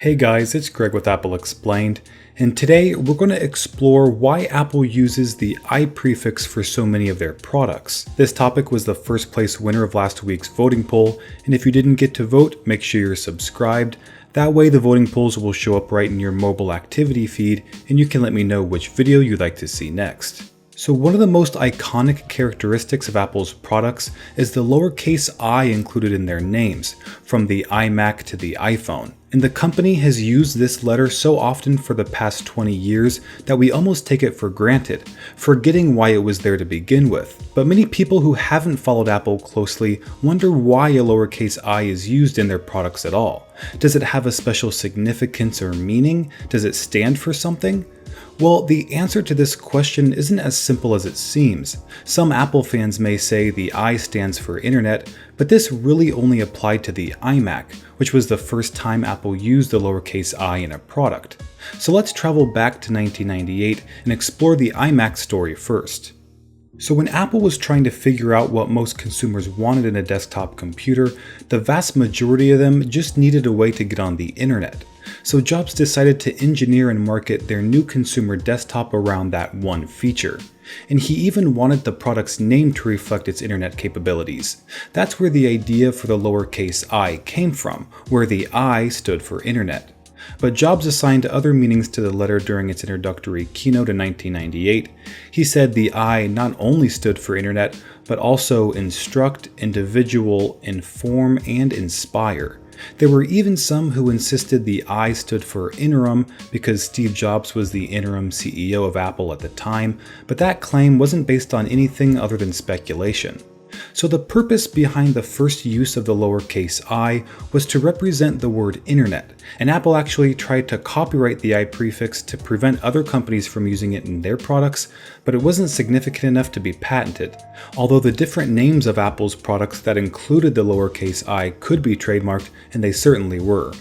Hey guys, it's Greg with Apple Explained, and today we're going to explore why Apple uses the I prefix for so many of their products. This topic was the first place winner of last week's voting poll, and if you didn't get to vote, make sure you're subscribed. That way the voting polls will show up right in your mobile activity feed, and you can let me know which video you'd like to see next. So one of the most iconic characteristics of Apple's products is the lowercase I included in their names, from the iMac to the iPhone. And the company has used this letter so often for the past 20 years that we almost take it for granted, forgetting why it was there to begin with. But many people who haven't followed Apple closely wonder why a lowercase I is used in their products at all. Does it have a special significance or meaning? Does it stand for something? Well, the answer to this question isn't as simple as it seems. Some Apple fans may say the I stands for Internet, but this really only applied to the iMac, which was the first time Apple used the lowercase I in a product. So let's travel back to 1998 and explore the iMac story first. So when Apple was trying to figure out what most consumers wanted in a desktop computer, the vast majority of them just needed a way to get on the internet. So Jobs decided to engineer and market their new consumer desktop around that one feature. And he even wanted the product's name to reflect its internet capabilities. That's where the idea for the lowercase I came from, where the I stood for internet. But Jobs assigned other meanings to the letter during its introductory keynote in 1998. He said the I not only stood for internet, but also instruct, individual, inform, and inspire. There were even some who insisted the I stood for interim because Steve Jobs was the interim CEO of Apple at the time, but that claim wasn't based on anything other than speculation. So the purpose behind the first use of the lowercase I was to represent the word internet, and Apple actually tried to copyright the I prefix to prevent other companies from using it in their products, but it wasn't significant enough to be patented, although the different names of Apple's products that included the lowercase I could be trademarked, and they certainly were.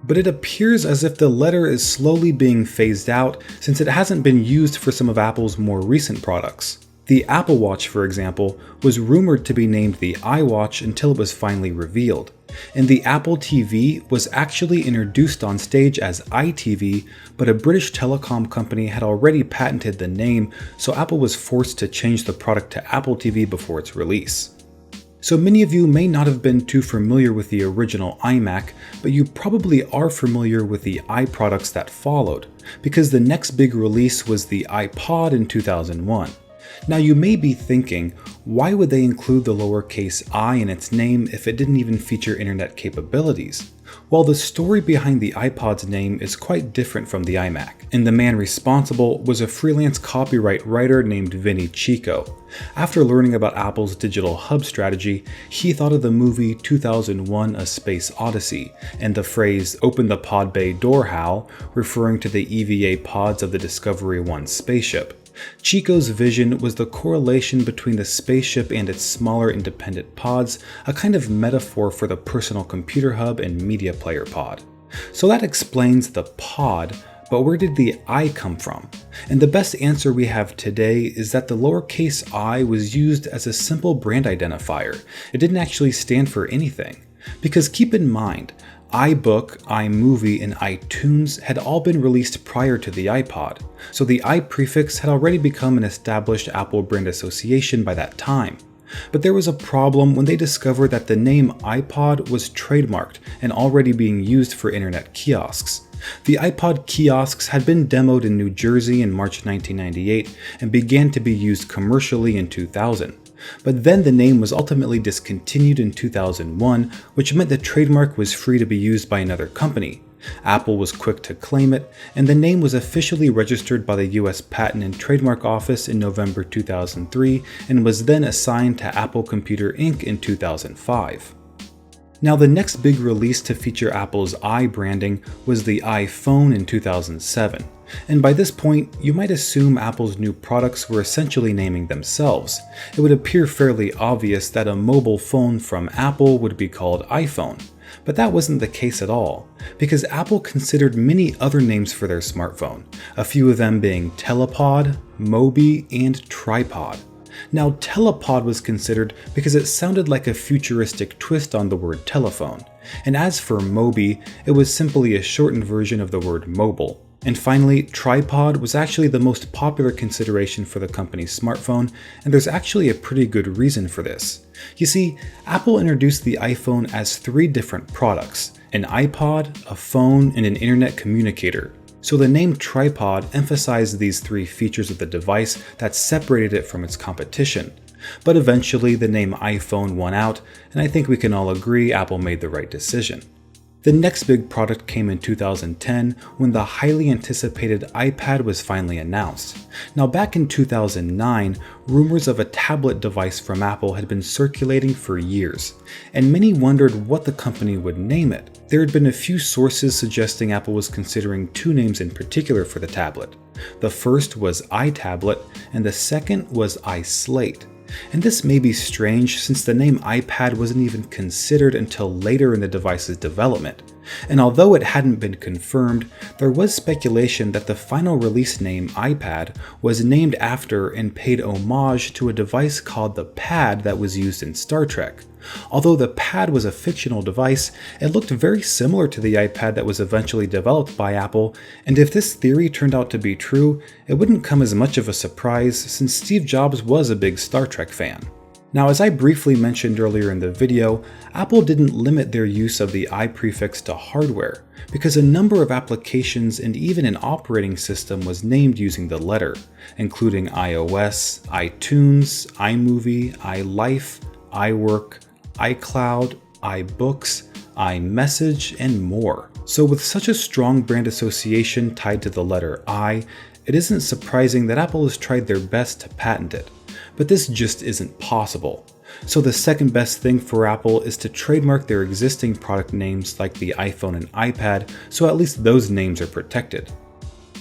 But it appears as if the letter is slowly being phased out since it hasn't been used for some of Apple's more recent products. The Apple Watch, for example, was rumored to be named the iWatch until it was finally revealed. And the Apple TV was actually introduced on stage as iTV, but a British telecom company had already patented the name, so Apple was forced to change the product to Apple TV before its release. So many of you may not have been too familiar with the original iMac, but you probably are familiar with the i products that followed, because the next big release was the iPod in 2001. Now you may be thinking, why would they include the lowercase I in its name if it didn't even feature internet capabilities? Well, the story behind the iPod's name is quite different from the iMac, and the man responsible was a freelance copyright writer named Vinny Chico. After learning about Apple's digital hub strategy, he thought of the movie 2001: A Space Odyssey, and the phrase "open the pod bay door, Hal," referring to the EVA pods of the Discovery 1 spaceship. Chico's vision was the correlation between the spaceship and its smaller independent pods, a kind of metaphor for the personal computer hub and media player pod. So that explains the pod, but where did the I come from? And the best answer we have today is that the lowercase I was used as a simple brand identifier. It didn't actually stand for anything. Because keep in mind, iBook, iMovie, and iTunes had all been released prior to the iPod, so the I prefix had already become an established Apple brand association by that time. But there was a problem when they discovered that the name iPod was trademarked and already being used for internet kiosks. The iPod kiosks had been demoed in New Jersey in March 1998 and began to be used commercially in 2000. But then the name was ultimately discontinued in 2001, which meant the trademark was free to be used by another company. Apple was quick to claim it, and the name was officially registered by the US Patent and Trademark Office in November 2003 and was then assigned to Apple Computer Inc. in 2005. Now, the next big release to feature Apple's I branding was the iPhone in 2007. And by this point, you might assume Apple's new products were essentially naming themselves. It would appear fairly obvious that a mobile phone from Apple would be called iPhone. But that wasn't the case at all, because Apple considered many other names for their smartphone, a few of them being Telepod, Mobi, and Tripod. Now, telepod was considered because it sounded like a futuristic twist on the word telephone, and as for Mobi, it was simply a shortened version of the word mobile. And finally, tripod was actually the most popular consideration for the company's smartphone, and there's actually a pretty good reason for this. You see, Apple introduced the iPhone as 3 different products: an iPod, a phone, and an internet communicator. So the name tripod emphasized these 3 features of the device that separated it from its competition. But eventually the name iPhone won out, and I think we can all agree Apple made the right decision. The next big product came in 2010 when the highly anticipated iPad was finally announced. Now back in 2009, rumors of a tablet device from Apple had been circulating for years, and many wondered what the company would name it. There had been a few sources suggesting Apple was considering 2 names in particular for the tablet. The first was iTablet, and the second was iSlate. And this may be strange since the name iPad wasn't even considered until later in the device's development. And although it hadn't been confirmed, there was speculation that the final release name iPad was named after and paid homage to a device called the Pad that was used in Star Trek. Although the Pad was a fictional device, it looked very similar to the iPad that was eventually developed by Apple, and if this theory turned out to be true, it wouldn't come as much of a surprise since Steve Jobs was a big Star Trek fan. Now, as I briefly mentioned earlier in the video, Apple didn't limit their use of the i prefix to hardware, because a number of applications and even an operating system was named using the letter, including iOS, iTunes, iMovie, iLife, iWork, iCloud, iBooks, iMessage, and more. So with such a strong brand association tied to the letter I, it isn't surprising that Apple has tried their best to patent it. But this just isn't possible. So the second best thing for Apple is to trademark their existing product names like the iPhone and iPad, so at least those names are protected.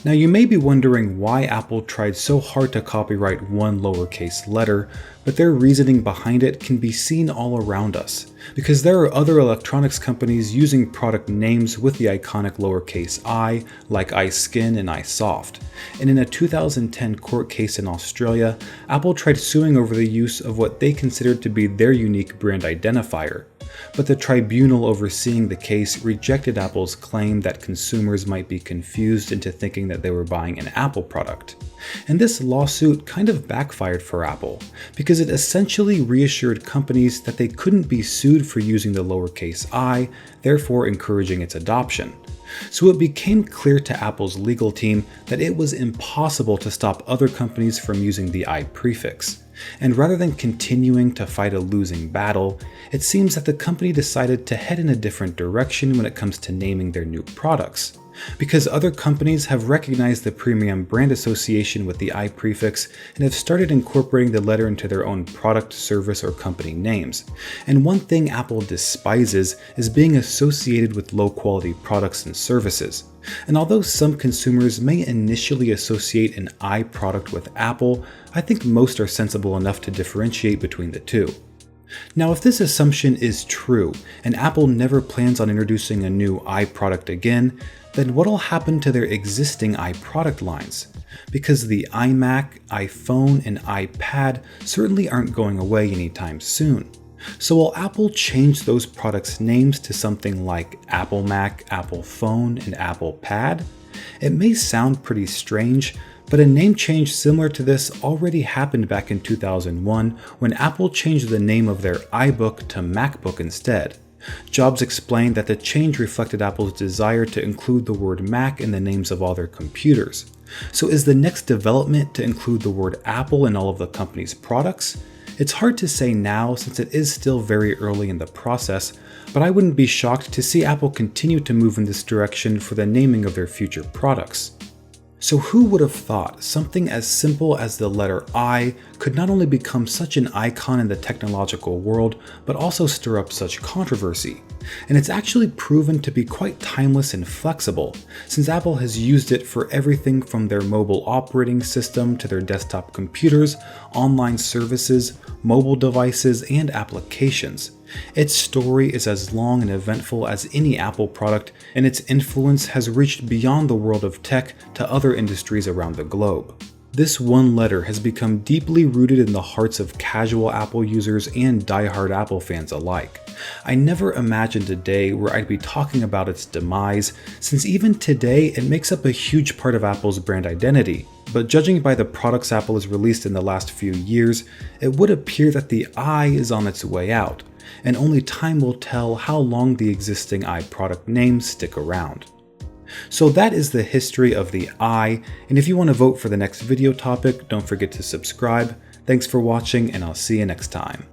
Now you may be wondering why Apple tried so hard to copyright one lowercase letter, but their reasoning behind it can be seen all around us, because there are other electronics companies using product names with the iconic lowercase I, like iSkin and iSoft. And in a 2010 court case in Australia, Apple tried suing over the use of what they considered to be their unique brand identifier. But the tribunal overseeing the case rejected Apple's claim that consumers might be confused into thinking that they were buying an Apple product. And this lawsuit kind of backfired for Apple, because it essentially reassured companies that they couldn't be sued for using the lowercase I, therefore encouraging its adoption. So it became clear to Apple's legal team that it was impossible to stop other companies from using the I prefix. And rather than continuing to fight a losing battle, it seems that the company decided to head in a different direction when it comes to naming their new products. Because other companies have recognized the premium brand association with the I prefix and have started incorporating the letter into their own product, service, or company names. And one thing Apple despises is being associated with low-quality products and services. And although some consumers may initially associate an I product with Apple, I think most are sensible enough to differentiate between the two. Now, if this assumption is true, and Apple never plans on introducing a new I product again, then what'll happen to their existing I product lines? Because the iMac, iPhone, and iPad certainly aren't going away anytime soon. So will Apple change those products' names to something like Apple Mac, Apple Phone, and Apple Pad? It may sound pretty strange, but a name change similar to this already happened back in 2001 when Apple changed the name of their iBook to MacBook instead. Jobs explained that the change reflected Apple's desire to include the word Mac in the names of all their computers. So is the next development to include the word Apple in all of the company's products? It's hard to say now since it is still very early in the process, but I wouldn't be shocked to see Apple continue to move in this direction for the naming of their future products. So who would have thought something as simple as the letter I could not only become such an icon in the technological world, but also stir up such controversy? And it's actually proven to be quite timeless and flexible, since Apple has used it for everything from their mobile operating system to their desktop computers, online services, mobile devices, and applications. Its story is as long and eventful as any Apple product, and its influence has reached beyond the world of tech to other industries around the globe. This one letter has become deeply rooted in the hearts of casual Apple users and die-hard Apple fans alike. I never imagined a day where I'd be talking about its demise, since even today it makes up a huge part of Apple's brand identity. But judging by the products Apple has released in the last few years, it would appear that the I is on its way out, and only time will tell how long the existing I product names stick around. So that is the history of the I, and if you want to vote for the next video topic, don't forget to subscribe. Thanks for watching, and I'll see you next time.